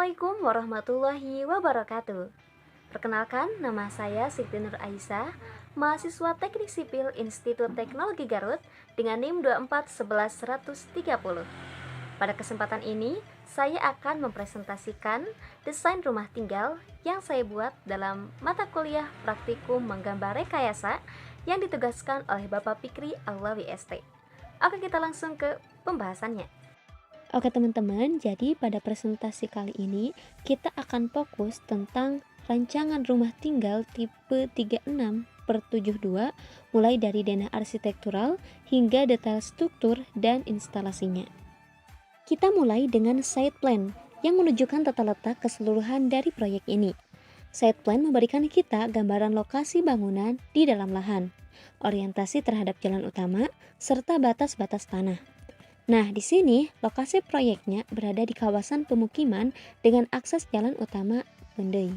Assalamualaikum warahmatullahi wabarakatuh. Perkenalkan, nama saya Siti Nur Aisyah, mahasiswa Teknik Sipil Institut Teknologi Garut dengan NIM 2411130. Pada kesempatan ini, saya akan mempresentasikan desain rumah tinggal yang saya buat dalam mata kuliah praktikum menggambar rekayasa yang ditugaskan oleh Bapak Fikri Alwawi ST. Oke, kita langsung ke pembahasannya. Oke teman-teman, jadi pada presentasi kali ini kita akan fokus tentang rancangan rumah tinggal tipe 36/72 mulai dari denah arsitektural hingga detail struktur dan instalasinya. Kita mulai dengan site plan yang menunjukkan tata letak keseluruhan dari proyek ini. Site plan memberikan kita gambaran lokasi bangunan di dalam lahan, orientasi terhadap jalan utama, serta batas-batas tanah. Nah, di sini lokasi proyeknya berada di kawasan pemukiman dengan akses jalan utama Bendei.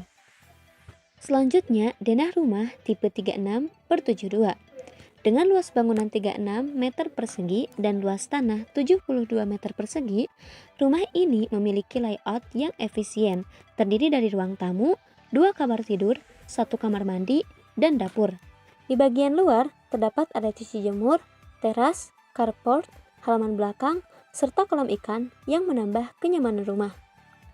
Selanjutnya, denah rumah tipe 36/72 dengan luas bangunan 36 meter persegi dan luas tanah 72 meter persegi. Rumah ini memiliki layout yang efisien, terdiri dari ruang tamu, 2 kamar tidur, 1 kamar mandi, dan dapur. Di bagian luar terdapat ada cuci jemur, teras, carport, halaman belakang, serta kolam ikan yang menambah kenyamanan rumah.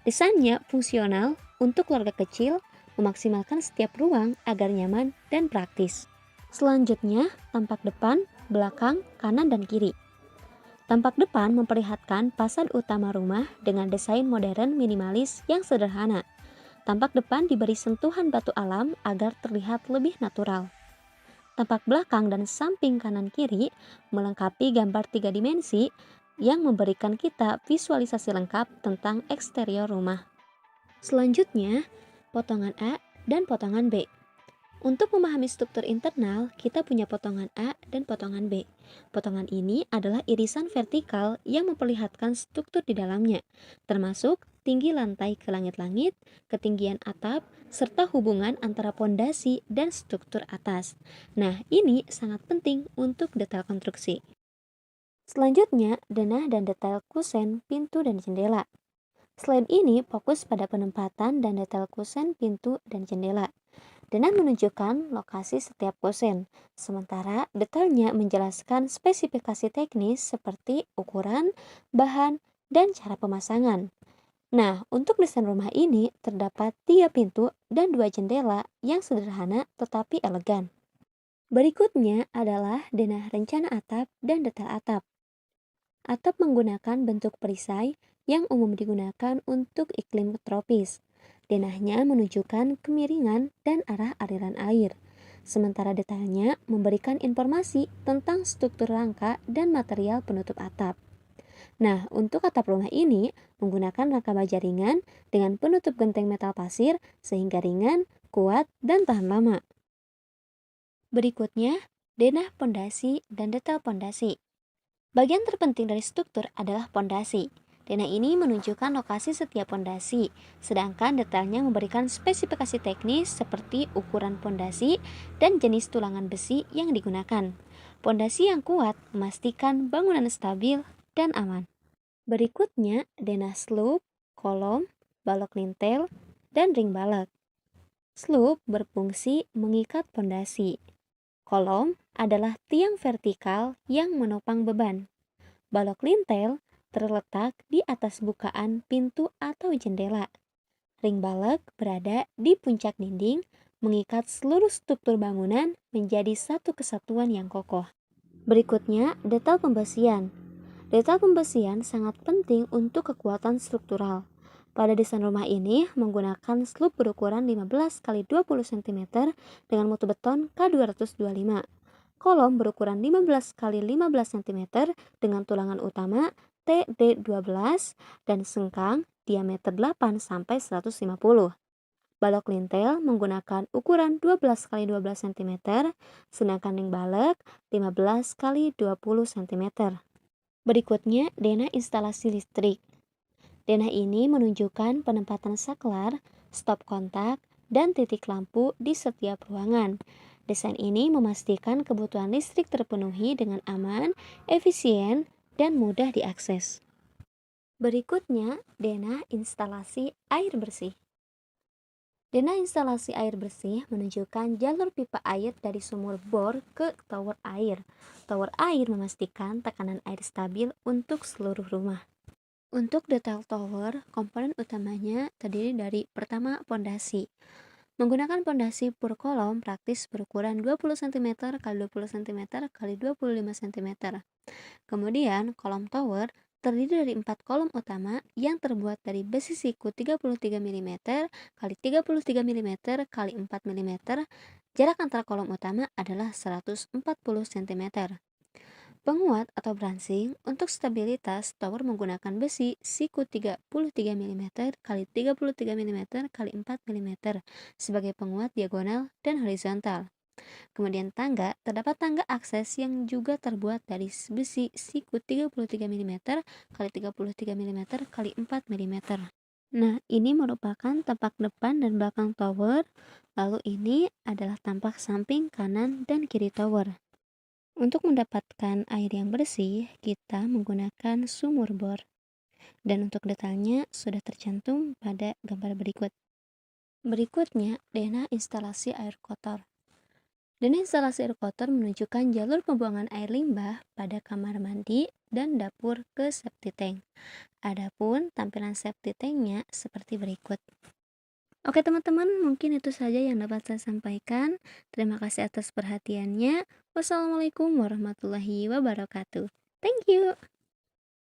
Desainnya fungsional untuk keluarga kecil, memaksimalkan setiap ruang agar nyaman dan praktis. Selanjutnya, tampak depan, belakang, kanan, dan kiri. Tampak depan memperlihatkan fasad utama rumah dengan desain modern minimalis yang sederhana. Tampak depan diberi sentuhan batu alam agar terlihat lebih natural. Tampak belakang dan samping kanan kiri melengkapi gambar 3 dimensi yang memberikan kita visualisasi lengkap tentang eksterior rumah. Selanjutnya, potongan A dan potongan B. Untuk memahami struktur internal, kita punya potongan A dan potongan B. Potongan ini adalah irisan vertikal yang memperlihatkan struktur di dalamnya, termasuk tinggi lantai ke langit-langit, ketinggian atap, serta hubungan antara pondasi dan struktur atas. Nah, ini sangat penting untuk detail konstruksi. Selanjutnya, denah dan detail kusen, pintu, dan jendela. Slide ini fokus pada penempatan dan detail kusen, pintu, dan jendela. Denah menunjukkan lokasi setiap kusen, sementara detailnya menjelaskan spesifikasi teknis seperti ukuran, bahan, dan cara pemasangan. Nah, untuk desain rumah ini terdapat 3 pintu dan 2 jendela yang sederhana tetapi elegan. Berikutnya adalah denah rencana atap dan detail atap. Atap menggunakan bentuk perisai yang umum digunakan untuk iklim tropis. Denahnya menunjukkan kemiringan dan arah aliran air, sementara detailnya memberikan informasi tentang struktur rangka dan material penutup atap. Nah, untuk atap rumah ini menggunakan rangka baja ringan dengan penutup genteng metal pasir sehingga ringan, kuat, dan tahan lama. Berikutnya, denah pondasi dan detail pondasi. Bagian terpenting dari struktur adalah pondasi. Denah ini menunjukkan lokasi setiap pondasi, sedangkan detailnya memberikan spesifikasi teknis seperti ukuran pondasi dan jenis tulangan besi yang digunakan. Pondasi yang kuat memastikan bangunan stabil dan aman. Berikutnya, denah slope, kolom, balok lintel, dan ring balok. Slope berfungsi mengikat pondasi. Kolom adalah tiang vertikal yang menopang beban. Balok lintel terletak di atas bukaan pintu atau jendela. Ring balok berada di puncak dinding, mengikat seluruh struktur bangunan menjadi satu kesatuan yang kokoh. Berikutnya, detail pembesian. Detail pembesian sangat penting untuk kekuatan struktural. Pada desain rumah ini menggunakan slope berukuran 15 x 20 cm dengan mutu beton K225. Kolom berukuran 15 x 15 cm dengan tulangan utama TD12 dan sengkang diameter 8 sampai 150. Balok lintel menggunakan ukuran 12 x 12 cm, sedangkan ring balok 15 x 20 cm. Berikutnya, denah instalasi listrik. Denah ini menunjukkan penempatan saklar, stop kontak, dan titik lampu di setiap ruangan. Desain ini memastikan kebutuhan listrik terpenuhi dengan aman, efisien, dan mudah diakses. Berikutnya, denah instalasi air bersih. Denah instalasi air bersih menunjukkan jalur pipa air dari sumur bor ke tower air. Tower air memastikan tekanan air stabil untuk seluruh rumah. Untuk detail tower, komponen utamanya terdiri dari pertama, pondasi. Menggunakan pondasi pur kolom praktis berukuran 20 cm x 20 cm x 25 cm. Kemudian, kolom tower terdiri dari 4 kolom utama yang terbuat dari besi siku 33 mm x 33 mm x 4 mm. Jarak antara kolom utama adalah 140 cm. Penguat atau brancing untuk stabilitas tower menggunakan besi siku 33 mm x 33 mm x 4 mm sebagai penguat diagonal dan horizontal. Kemudian terdapat tangga akses yang juga terbuat dari besi siku 33 mm x 33 mm x 4 mm. Nah, ini merupakan tampak depan dan belakang tower. Lalu ini adalah tampak samping kanan dan kiri tower. Untuk mendapatkan air yang bersih, kita menggunakan sumur bor. Dan untuk detailnya sudah tercantum pada gambar berikut. Berikutnya, denah instalasi air kotor. Denah instalasi air kotor menunjukkan jalur pembuangan air limbah pada kamar mandi dan dapur ke septic tank. Adapun tampilan septic tanknya seperti berikut. Oke teman-teman, mungkin itu saja yang dapat saya sampaikan. Terima kasih atas perhatiannya. Wassalamualaikum warahmatullahi wabarakatuh. Thank you.